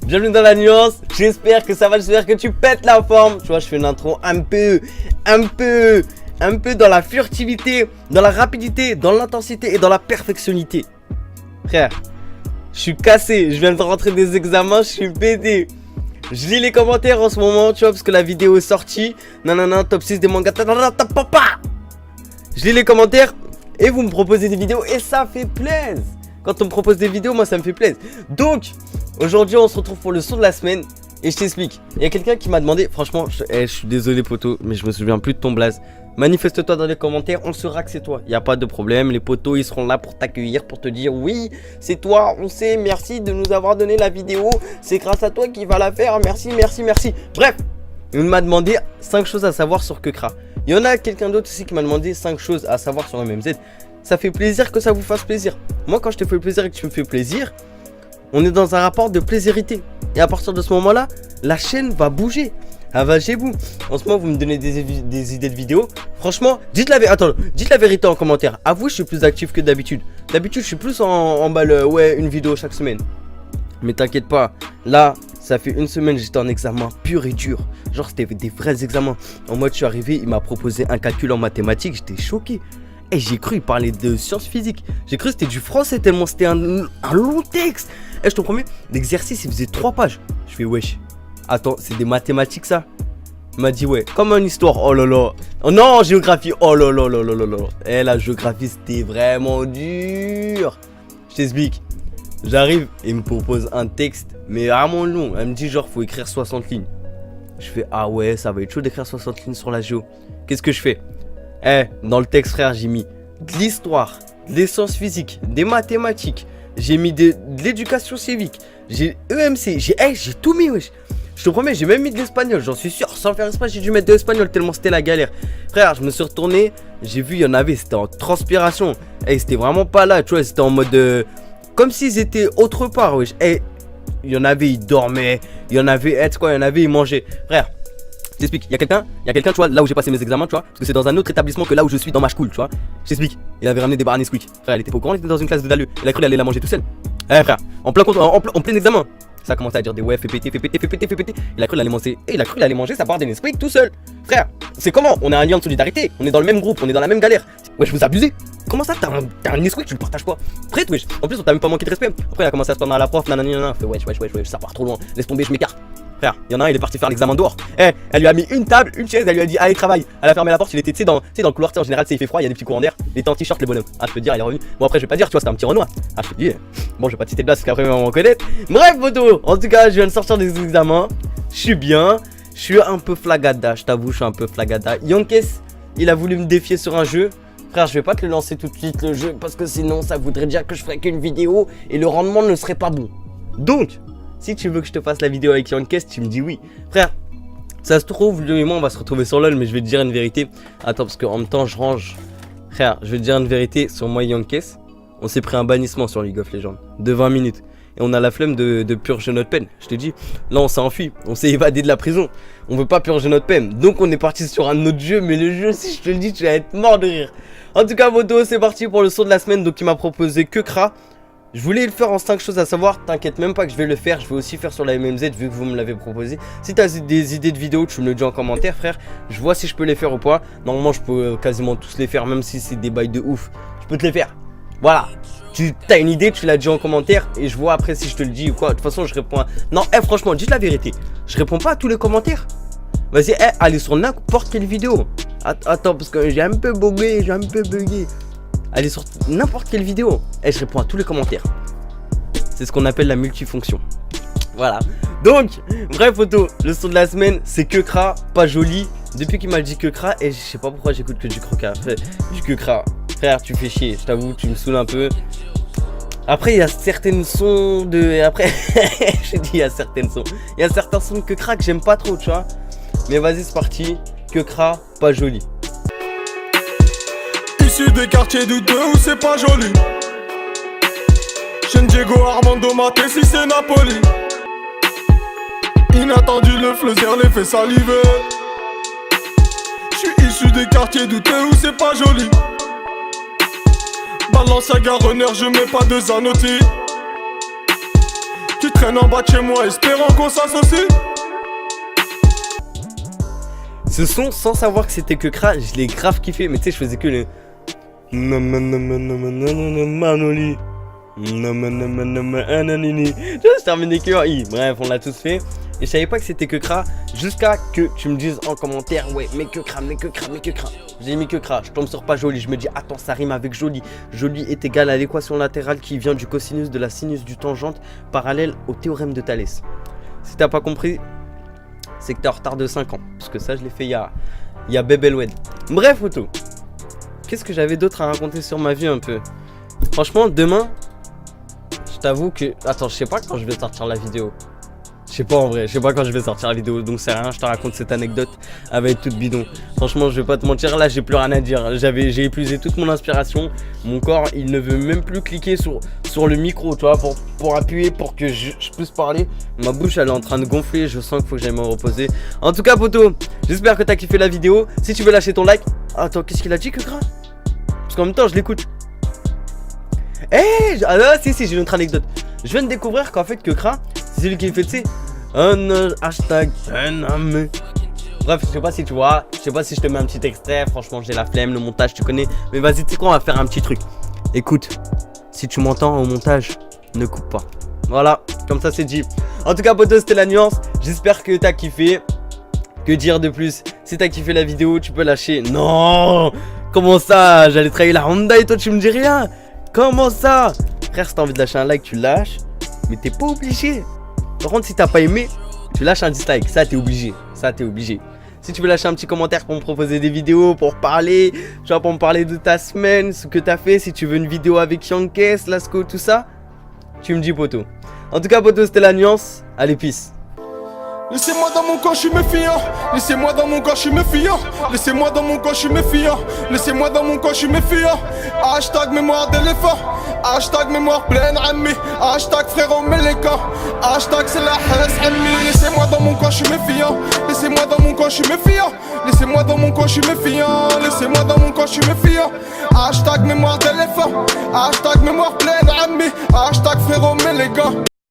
Bienvenue dans la nuance, j'espère que ça va, j'espère que tu pètes la forme. Tu vois, je fais une intro un peu dans la furtivité, dans la rapidité, dans l'intensité et dans la perfectionnité. Frère, je suis cassé, je viens de rentrer des examens, je suis pété. Je lis les commentaires en ce moment, tu vois, parce que la vidéo est sortie. Nanana, top 6 des mangas, papa. Je lis les commentaires et vous me proposez des vidéos et ça fait plaisir. Quand on me propose des vidéos, moi ça me fait plaisir. Donc, aujourd'hui on se retrouve pour le son de la semaine. Et je t'explique. Il y a quelqu'un qui m'a demandé, franchement, je suis désolé poteau, mais je me souviens plus de ton blaze. Manifeste-toi dans les commentaires, on saura que c'est toi. Il n'y a pas de problème, les potos ils seront là pour t'accueillir, pour te dire oui, c'est toi, on sait, merci de nous avoir donné la vidéo. C'est grâce à toi qu'il va la faire, merci. Bref, il m'a demandé 5 choses à savoir sur Kekra. Il y en a quelqu'un d'autre aussi qui m'a demandé 5 choses à savoir sur MMZ. Ça fait plaisir que ça vous fasse plaisir. Moi quand je te fais plaisir et que tu me fais plaisir, on est dans un rapport de plaisirité. Et à partir de ce moment-là, la chaîne va bouger. Elle va chez vous. En ce moment, vous me donnez des idées de vidéos. Franchement, dites la vérité en commentaire. Avouez, je suis plus actif que d'habitude. D'habitude, je suis plus en balle, ouais, une vidéo chaque semaine. Mais t'inquiète pas, là, ça fait une semaine, j'étais en examen pur et dur. Genre, c'était des vrais examens. En mode, je suis arrivé, il m'a proposé un calcul en mathématiques. J'étais choqué. Et j'ai cru, il parlait de sciences physiques. J'ai cru que c'était du français tellement c'était un long texte. Et je te promets, l'exercice, il faisait 3 pages. Je fais, wesh, attends, c'est des mathématiques ça? Il m'a dit, ouais, comme une histoire, oh là là. Oh non, géographie, oh là là là là là là. Et la géographie, c'était vraiment dur. Je t'explique. J'arrive, et il me propose un texte, mais vraiment long. Elle me dit, genre, faut écrire 60 lignes. Je fais, ah ouais, ça va être chaud d'écrire 60 lignes sur la géo. Qu'est-ce que je fais? Dans le texte, frère, j'ai mis de l'histoire, des sciences physiques, des mathématiques. J'ai mis de l'éducation civique. J'ai EMC. J'ai tout mis, wesh. Je te promets, j'ai même mis de l'espagnol. J'en suis sûr. Sans faire exprès, j'ai dû mettre de l'espagnol tellement c'était la galère. Frère, je me suis retourné. J'ai vu, il y en avait. C'était en transpiration. C'était vraiment pas là. Tu vois, c'était en mode. Comme s'ils étaient autre part, wesh. Il y en avait, ils dormaient. Il y en avait, il y en avait, ils mangeaient. Frère. Je t'explique, il y a quelqu'un, tu vois, là où j'ai passé mes examens, tu vois, parce que c'est dans un autre établissement que là où je suis dans ma school, tu vois. Je t'explique, il avait ramené des barres Nesquik. Frère, elle était pas au courant, il était dans une classe de Dalleux. Il a cru qu'elle allait la manger tout seul. Frère, en plein examen. Ça a commencé à dire des ouais, fais péter. Il a cru qu'il allait manger sa barre de Nesquik tout seul. Frère, c'est comment? On a un lien de solidarité, on est dans le même groupe, on est dans la même galère. Ouais, je vous abusez. Comment ça, t'as un Nesquik, tu le partages pas? Prête, wesh. En plus, on t'a même pas manqué de respect. Après, il a commencé à se prendre à la prof, nanana. Fait wesh, ça part trop loin. Laisse tomber, je m'écarte. Frère, il y en a un, il est parti faire l'examen dehors. Elle lui a mis une table, une chaise, elle lui a dit allez travaille. Elle a fermé la porte, il était dans le couloir, en général il fait froid, il y a des petits courants d'air. Il était en t-shirt les bonhommes. Ah je peux te dire, il est revenu. Bon après je vais pas dire, tu vois, c'était un petit Renoir. Ah je te dis, bon je vais pas te citer de place parce qu'après ils vont me reconnaître. Bref photo, en tout cas je viens de sortir des examens. Je suis bien, je suis un peu flagada, je t'avoue je suis un peu flagada. Yonkes, il a voulu me défier sur un jeu. Frère, je vais pas te le lancer tout de suite le jeu parce que sinon ça voudrait dire que je ferais qu'une vidéo et le rendement ne serait pas bon. Donc si tu veux que je te fasse la vidéo avec Yonkes, tu me dis oui. Frère, ça se trouve, lui et moi, on va se retrouver sur LOL, mais je vais te dire une vérité. Attends, parce qu'en même temps, je range. Frère, je vais te dire une vérité sur moi et Yonkes. On s'est pris un bannissement sur League of Legends de 20 minutes. Et on a la flemme de purger notre peine. Je te dis, là, on s'est enfui. On s'est évadé de la prison. On veut pas purger notre peine. Donc, on est parti sur un autre jeu. Mais le jeu, si je te le dis, tu vas être mort de rire. En tout cas, moto, c'est parti pour le son de la semaine. Donc, il m'a proposé Kekra. Je voulais le faire en 5 choses à savoir, t'inquiète même pas que je vais le faire, je vais aussi faire sur la MMZ vu que vous me l'avez proposé. Si t'as des idées de vidéos, tu me le dis en commentaire frère, je vois si je peux les faire ou pas. Normalement je peux quasiment tous les faire même si c'est des bails de ouf, je peux te les faire. Voilà, tu as une idée, tu l'as dit en commentaire et je vois après si je te le dis ou quoi. De toute façon je réponds à... Non, franchement, dites la vérité, je réponds pas à tous les commentaires. Vas-y, allez sur n'importe quelle vidéo. Attends, parce que j'ai un peu bugué, allez sur n'importe quelle vidéo. Je réponds à tous les commentaires. C'est ce qu'on appelle la multifonction. Voilà. Donc, bref photo, le son de la semaine, c'est Kekra, pas joli. Depuis qu'il m'a dit Kekra, et je sais pas pourquoi j'écoute que du Kekra. Frère, tu fais chier, je t'avoue, tu me saoules un peu. Après, il y a certaines sons de... Après, je dis il y a certaines sons. Il y a certains sons de Kekra que j'aime pas trop, tu vois. Mais vas-y, c'est parti. Kekra, pas joli. Issu des quartiers douteux où c'est pas joli. Jeune Diego Armando Maté si c'est Napoli. Inattendu le fleuzer les fait saliver. J'suis issu des quartiers douteux où c'est pas joli. Balance à Garonner, je mets pas de Zanotti. Tu traînent en bas de chez moi, espérant qu'on s'associe. Ce son, sans savoir que c'était que Kra, je l'ai grave kiffé. Mais tu sais, je faisais que le. Manoli. Je terminais que en I. Bref, on l'a tous fait. Et je savais pas que c'était que Kra. Jusqu'à que tu me dises en commentaire, ouais, mais que Kra, mais que Kra, mais que Kra. J'ai mis que Kra. Je tombe sur pas joli. Je me dis, attends, ça rime avec joli. Joli est égal à l'équation latérale qui vient du cosinus de la sinus du tangente parallèle au théorème de Thalès. Si t'as pas compris, c'est que t'es en retard de 5 ans. Parce que ça, je l'ai fait il y a Bebelwed. Bref, photo. Qu'est-ce que j'avais d'autre à raconter sur ma vie un peu? Franchement, demain, je t'avoue que... Attends, je sais pas quand je vais sortir la vidéo. Je sais pas en vrai, je sais pas quand je vais sortir la vidéo. Donc c'est rien, je te raconte cette anecdote. Elle va être toute bidon. Franchement, je vais pas te mentir, là j'ai plus rien à dire. J'ai épuisé toute mon inspiration. Mon corps, il ne veut même plus cliquer sur le micro, tu vois, pour appuyer, pour que je puisse parler. Ma bouche, elle est en train de gonfler. Je sens qu'il faut que j'aille me reposer. En tout cas, poto, j'espère que t'as kiffé la vidéo. Si tu veux lâcher ton like... Attends, qu'est-ce qu'il a dit, que gras? Parce qu'en même temps, je l'écoute. Si, j'ai une autre anecdote. Je viens de découvrir qu'en fait, que Kra, c'est celui qui fait, tu sais, un hashtag, un homme. Bref, je sais pas si tu vois, je sais pas si je te mets un petit extrait. Franchement, j'ai la flemme, le montage, tu connais. Mais vas-y, tu sais quoi, on va faire un petit truc. Écoute, si tu m'entends au montage, ne coupe pas. Voilà, comme ça, c'est dit. En tout cas, poto, c'était la nuance. J'espère que t'as kiffé. Que dire de plus? Si t'as kiffé la vidéo, tu peux lâcher. Non! Comment ça? J'allais trahir la Honda et toi, tu me dis rien? Comment ça? Frère, si t'as envie de lâcher un like, tu lâches. Mais t'es pas obligé. Par contre, si t'as pas aimé, tu lâches un dislike. Ça, t'es obligé. Ça, t'es obligé. Si tu veux lâcher un petit commentaire pour me proposer des vidéos, pour parler, tu vois, pour me parler de ta semaine, ce que t'as fait, si tu veux une vidéo avec Yankes, Lasco, tout ça, tu me dis, poto. En tout cas, poto, c'était la nuance. Allez, peace. Laissez-moi dans mon coin, je suis méfiant. Laissez-moi dans mon coin, je suis méfiant. Laissez-moi dans mon coin, je suis méfiant. Laissez-moi dans mon coin, je suis méfiant. Hashtag mémoire d'éléphant. Hashtag mémoire pleine ami. Hashtag frérot Meleka. Hashtag c'est la hasse ami. Laissez-moi dans mon coin, je suis méfiant. Laissez-moi dans mon coin, je suis méfiant. Laissez-moi dans mon coin, je suis méfiant. Laissez-moi dans mon coin, je suis méfiant. Hashtag mémoire d'éléphant. Hashtag mémoire pleine ami. Hashtag frérot Meleka.